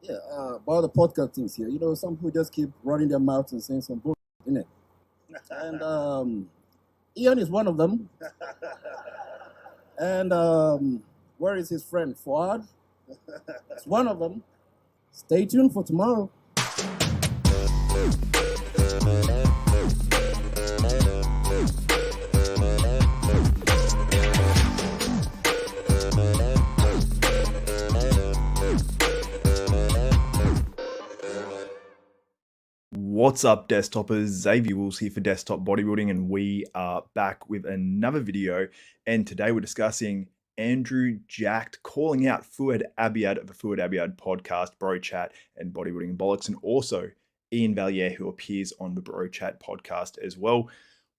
About the podcast things here. Some people just keep running their mouths and saying some bullshit, innit? And Ian is one of them. And where is his friend Fouad? It's one of them. Stay tuned for tomorrow. What's up, Desktopers? Xavier Wills here for Desktop Bodybuilding, and we are back with another video. And today we're discussing Andrew Jacked calling out Fouad Abiad of the Fouad Abiad podcast, Bro Chat and Bodybuilding and Bollocks, and also Iain Valliere, who appears on the Bro Chat podcast as well.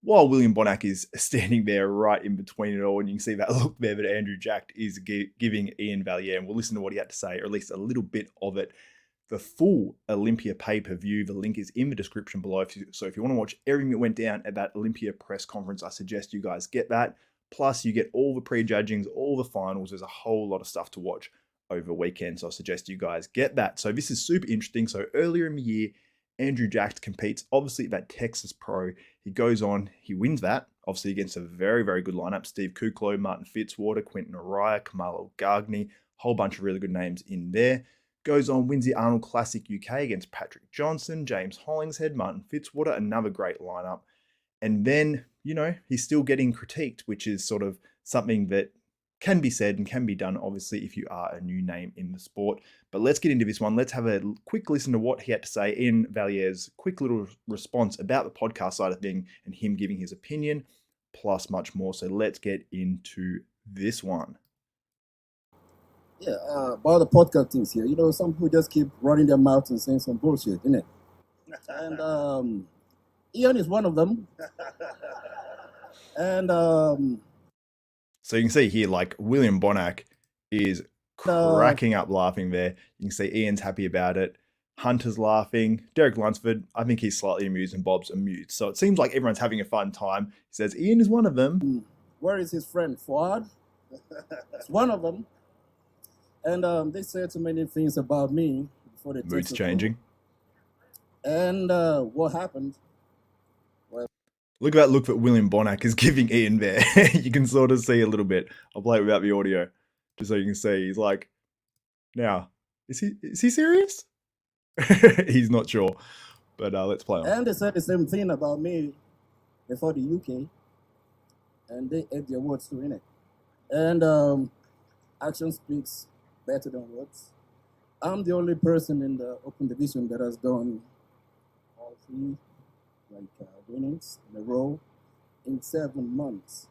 While William Bonac is standing there right in between it all, and you can see that look there that Andrew Jacked is giving Iain Valliere, and we'll listen to what he had to say, or at least a little bit of it. The full Olympia pay-per-view, the link is in the description below. So if you want to watch everything that went down at that Olympia press conference, I suggest you guys get that. Plus, you get all the prejudgings, all the finals. There's a whole lot of stuff to watch over the weekend, so I suggest you guys get that. So this is super interesting. So earlier in the year, Andrew Jacked competes, obviously, at that Texas Pro. He goes on, he wins that, obviously against a very, very good lineup. Steve Kuklo, Martin Fitzwater, Quentin Araya, Kamalo Gagni, whole bunch of really good names in there. Goes on, wins the Arnold Classic UK against Patrick Johnson, James Hollingshead, Martin Fitzwater, another great lineup. And then, he's still getting critiqued, which is sort of something that can be said and can be done, obviously, if you are a new name in the sport. But let's get into this one. Let's have a quick listen to what he had to say in Valliere's quick little response about the podcast side of thing and him giving his opinion, plus much more. So let's get into this one. About the podcast things here. Some people just keep running their mouths and saying some bullshit, innit? And Ian is one of them. And so you can see here, like, William Bonac is cracking up laughing there. You can see Ian's happy about it. Hunter's laughing. Derek Lunsford, I think he's slightly amused, and Bob's amused. So it seems like everyone's having a fun time. He says Ian is one of them. Where is his friend Fouad? It's one of them. And they said so many things about me before they Mood's changing. And what happened? Well, look at that look that William Bonac is giving Ian there. You can sort of see a little bit. I'll play it without the audio, just so you can see. He's like, now, is he serious? He's not sure. But let's play on. And they said the same thing about me before the UK. And they ate their words too, innit? And action speaks better than words. I'm the only person in the open division that has done all three winnings in a row in 7 months.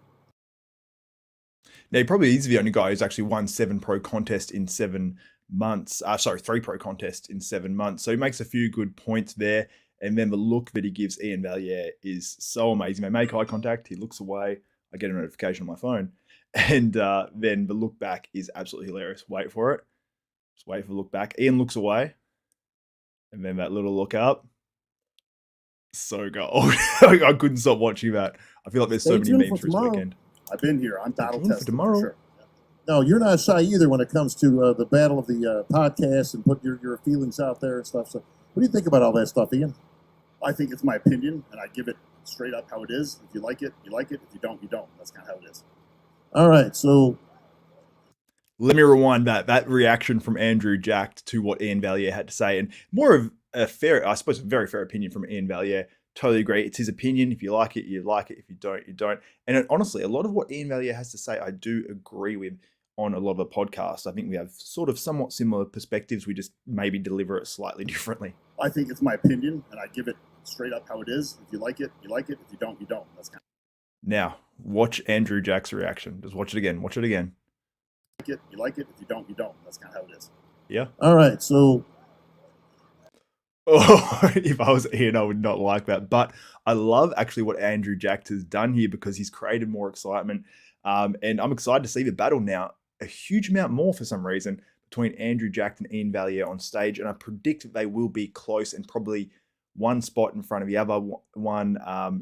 Now, he probably is the only guy who's actually won 7 pro contests in 7 months. 3 pro contests in 7 months. So he makes a few good points there. And then the look that he gives Iain Valliere is so amazing. They make eye contact. He looks away. I get a notification on my phone. And then the look back is absolutely hilarious. Wait for it. Just wait for the look back. Ian looks away. And then that little look up. So gold. I couldn't stop watching that. I feel like there's so many memes for this weekend. I've been here. I'm battle tested for tomorrow. For sure. No, you're not shy either when it comes to the battle of the podcast and put your feelings out there and stuff. So what do you think about all that stuff, Ian? I think it's my opinion, and I give it straight up how it is. If you like it, you like it. If you don't, you don't. That's kind of how it is. All right, so let me rewind that reaction from Andrew Jacked to what Iain Valliere had to say, and more of a fair, I suppose, a very fair opinion from Iain Valliere. Totally agree. It's his opinion. If you like it, you like it. If you don't, you don't. And honestly, a lot of what Iain Valliere has to say, I do agree with on a lot of the podcasts. I think we have sort of somewhat similar perspectives. We just maybe deliver it slightly differently. I think it's my opinion, and I give it straight up how it is. If you like it, you like it. If you don't, you don't. That's kind of... Now, watch Andrew Jack's reaction. Just watch it again. Watch it again. You like it. If you don't, you don't. That's kind of how it is. Yeah. All right. So, if I was Ian, I would not like that. But I love actually what Andrew Jacked has done here, because he's created more excitement. And I'm excited to see the battle now. A huge amount more for some reason between Andrew Jacked and Iain Valliere on stage. And I predict that they will be close and probably one spot in front of the other, one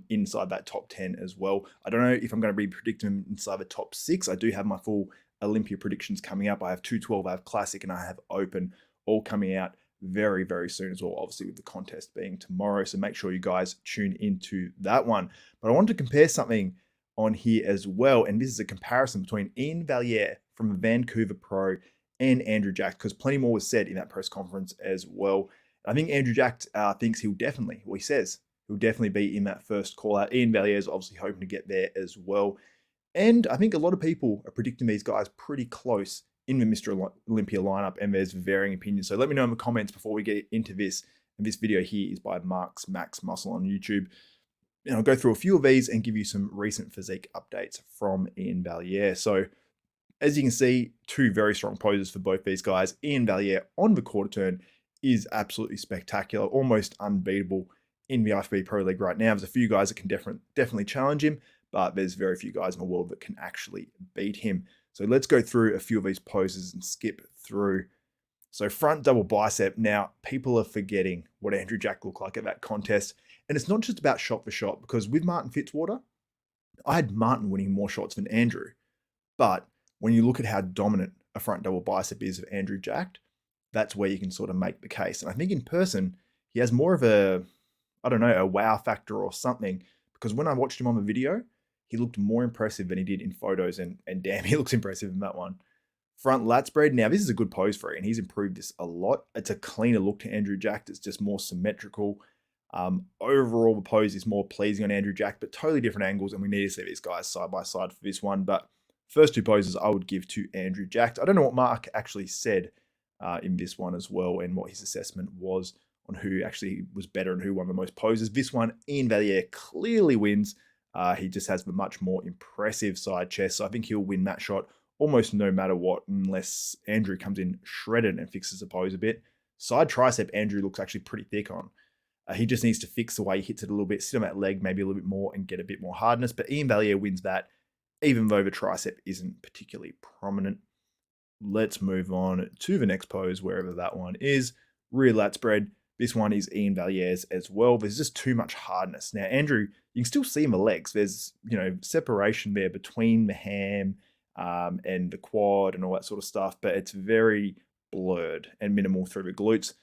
inside that top 10 as well. I don't know if I'm going to be predicting them inside the top 6. I do have my full Olympia predictions coming up. I have 212, I have Classic, and I have Open all coming out very, very soon as well, obviously with the contest being tomorrow. So make sure you guys tune into that one. But I wanted to compare something on here as well. And this is a comparison between Iain Valliere from Vancouver Pro and Andrew Jacked, because plenty more was said in that press conference as well. I think Andrew Jacked thinks he says he'll definitely be in that first call out. Iain Valliere is obviously hoping to get there as well. And I think a lot of people are predicting these guys pretty close in the Mr. Olympia lineup, and there's varying opinions. So let me know in the comments before we get into this. And this video here is by Mark's Max Muscle on YouTube. And I'll go through a few of these and give you some recent physique updates from Iain Valliere. So as you can see, two very strong poses for both these guys. Iain Valliere on the quarter turn is absolutely spectacular, almost unbeatable in the IFBB Pro League right now. There's a few guys that can definitely challenge him, but there's very few guys in the world that can actually beat him. So let's go through a few of these poses and skip through. So front double bicep. Now, people are forgetting what Andrew Jacked looked like at that contest. And it's not just about shot for shot, because with Martin Fitzwater, I had Martin winning more shots than Andrew. But when you look at how dominant a front double bicep is of Andrew Jacked, that's where you can sort of make the case. And I think in person, he has more of a, I don't know, a wow factor or something, because when I watched him on the video, he looked more impressive than he did in photos, and damn, he looks impressive in that one. Front lat spread. Now, this is a good pose for him, and he's improved this a lot. It's a cleaner look to Andrew Jacked. It's just more symmetrical. Overall, the pose is more pleasing on Andrew Jacked, but totally different angles, and we need to see these guys side by side for this one. But first two poses I would give to Andrew Jacked. I don't know what Mark actually said in this one as well, and what his assessment was on who actually was better and who won the most poses. This one, Iain Valliere clearly wins. He just has the much more impressive side chest, so I think he'll win that shot almost no matter what, unless Andrew comes in shredded and fixes the pose a bit. Side tricep, Andrew looks actually pretty thick on. He just needs to fix the way he hits it a little bit, sit on that leg maybe a little bit more and get a bit more hardness. But Iain Valliere wins that, even though the tricep isn't particularly prominent. Let's move on to the next pose, wherever that one is. Rear lat spread. This one is Iain Valliere's as well. There's just too much hardness. Now, Andrew, you can still see my legs. There's, separation there between the ham and the quad and all that sort of stuff, but it's very blurred and minimal through the glutes.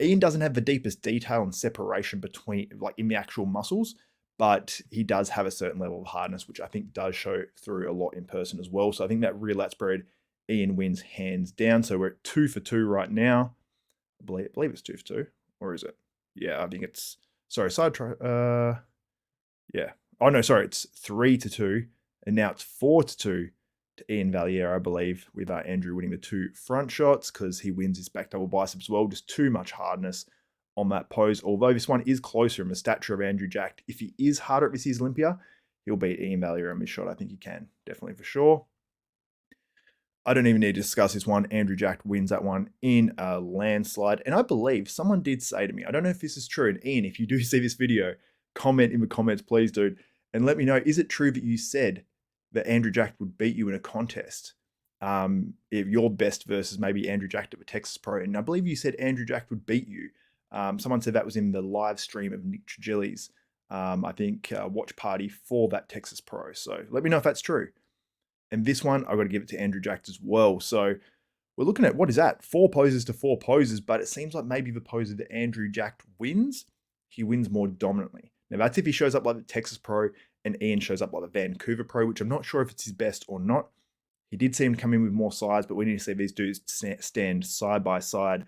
Iain doesn't have the deepest detail and separation between, like, in the actual muscles, but he does have a certain level of hardness, which I think does show through a lot in person as well. So I think that rear lat spread, Iain wins hands down. So we're at 2 for 2 right now. I believe it's 2 for 2, or is it? Yeah, I think it's, sorry, side try. Yeah. Oh no, sorry, it's 3 to 2, and now it's 4 to 2 to Iain Valliere, I believe, with Andrew winning the 2 front shots because he wins his back double biceps as well. Just too much hardness on that pose. Although this one is closer in the stature of Andrew Jacked, if he is harder at this year's Olympia, he'll beat Iain Valliere in this shot. I think he can, definitely for sure. I don't even need to discuss this one. Andrew Jacked wins that one in a landslide. And I believe someone did say to me, I don't know if this is true, and Iain, if you do see this video, comment in the comments, please, dude, and let me know, is it true that you said that Andrew Jacked would beat you in a contest? If your best versus maybe Andrew Jacked at the Texas Pro, and I believe you said Andrew Jacked would beat you. Someone said that was in the live stream of Nick Trigilli's, I think, watch party for that Texas Pro. So let me know if that's true. And this one, I've got to give it to Andrew Jacked as well. So we're looking at, what is that? 4 poses to 4 poses, but it seems like maybe the pose that Andrew Jacked wins, he wins more dominantly. Now that's if he shows up like the Texas Pro and Iain shows up like the Vancouver Pro, which I'm not sure if it's his best or not. He did seem to come in with more size, but we need to see these dudes stand side by side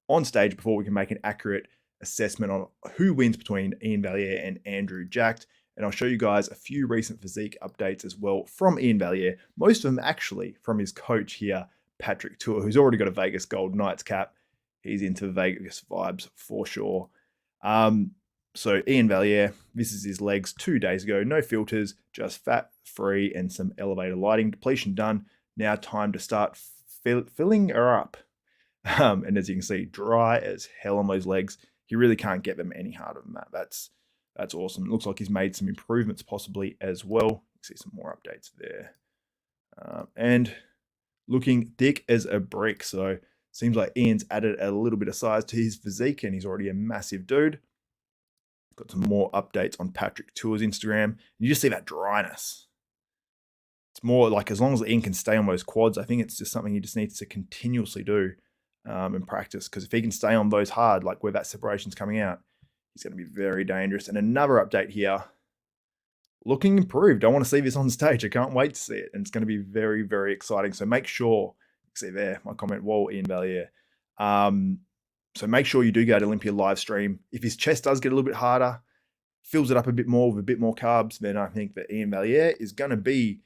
on stage before we can make an accurate assessment on who wins between Iain Valliere and Andrew Jacked. And I'll show you guys a few recent physique updates as well from Iain Valliere. Most of them actually from his coach here, Patrick Tour, who's already got a Vegas Gold Knights cap. He's into Vegas vibes for sure. So Iain Valliere, this is his legs 2 days ago. No filters, just fat free and some elevator lighting. Depletion done. Now time to start filling her up. And as you can see, dry as hell on those legs. You really can't get them any harder than that. That's awesome. It looks like he's made some improvements possibly as well. You can see some more updates there. And looking thick as a brick. So seems like Iain's added a little bit of size to his physique, and he's already a massive dude. Got some more updates on Patrick Tour's Instagram. You just see that dryness. It's more like, as long as Iain can stay on those quads, I think it's just something he just needs to continuously do. in practice, because if he can stay on those hard, like where that separation's coming out, he's going to be very dangerous. And another update here, looking improved. I want to see this on stage. I can't wait to see it. And it's going to be very, very exciting. So make sure, see there, my comment, whoa, Iain Valliere. So make sure you do go to Olympia live stream. If his chest does get a little bit harder, fills it up a bit more with a bit more carbs, then I think that Iain Valliere is going to be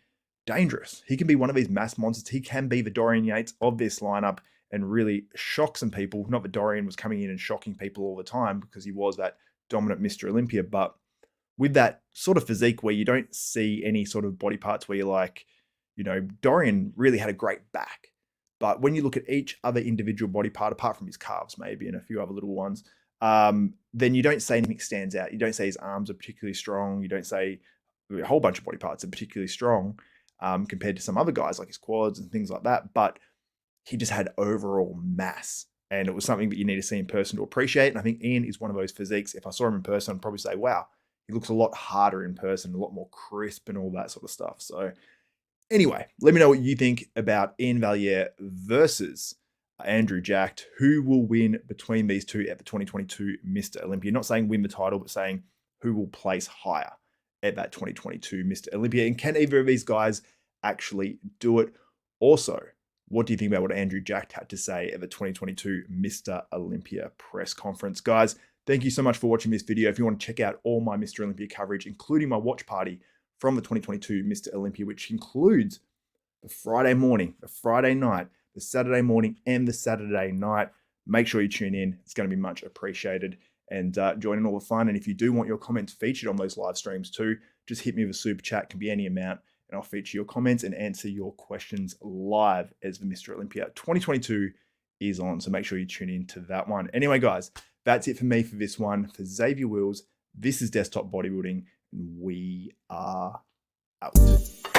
dangerous. He can be one of these mass monsters. He can be the Dorian Yates of this lineup and really shock some people. Not that Dorian was coming in and shocking people all the time, because he was that dominant Mr. Olympia, but with that sort of physique where you don't see any sort of body parts where you're like, you know, Dorian really had a great back. But when you look at each other individual body part, apart from his calves maybe and a few other little ones, then you don't say anything stands out. You don't say his arms are particularly strong. You don't say a whole bunch of body parts are particularly strong compared to some other guys like his quads and things like that. But he just had overall mass. And it was something that you need to see in person to appreciate. And I think Iain is one of those physiques. If I saw him in person, I'd probably say, wow, he looks a lot harder in person, a lot more crisp and all that sort of stuff. So anyway, let me know what you think about Iain Valliere versus Andrew Jacked. Who will win between these two at the 2022 Mr. Olympia? Not saying win the title, but saying who will place higher at that 2022 Mr. Olympia. And can either of these guys actually do it? Also, what do you think about what Andrew Jacked had to say at the 2022 Mr. Olympia press conference? Guys, thank you so much for watching this video. If you want to check out all my Mr. Olympia coverage, including my watch party from the 2022 Mr. Olympia, which includes the Friday morning, the Friday night, the Saturday morning, and the Saturday night, make sure you tune in. It's going to be much appreciated, and join in all the fun. And if you do want your comments featured on those live streams too, just hit me with a super chat. It can be any amount, and I'll feature your comments and answer your questions live as the Mr. Olympia 2022 is on. So make sure you tune in to that one. Anyway, guys, that's it for me for this one. For Xavier Wills, this is Desktop Bodybuilding, and we are out.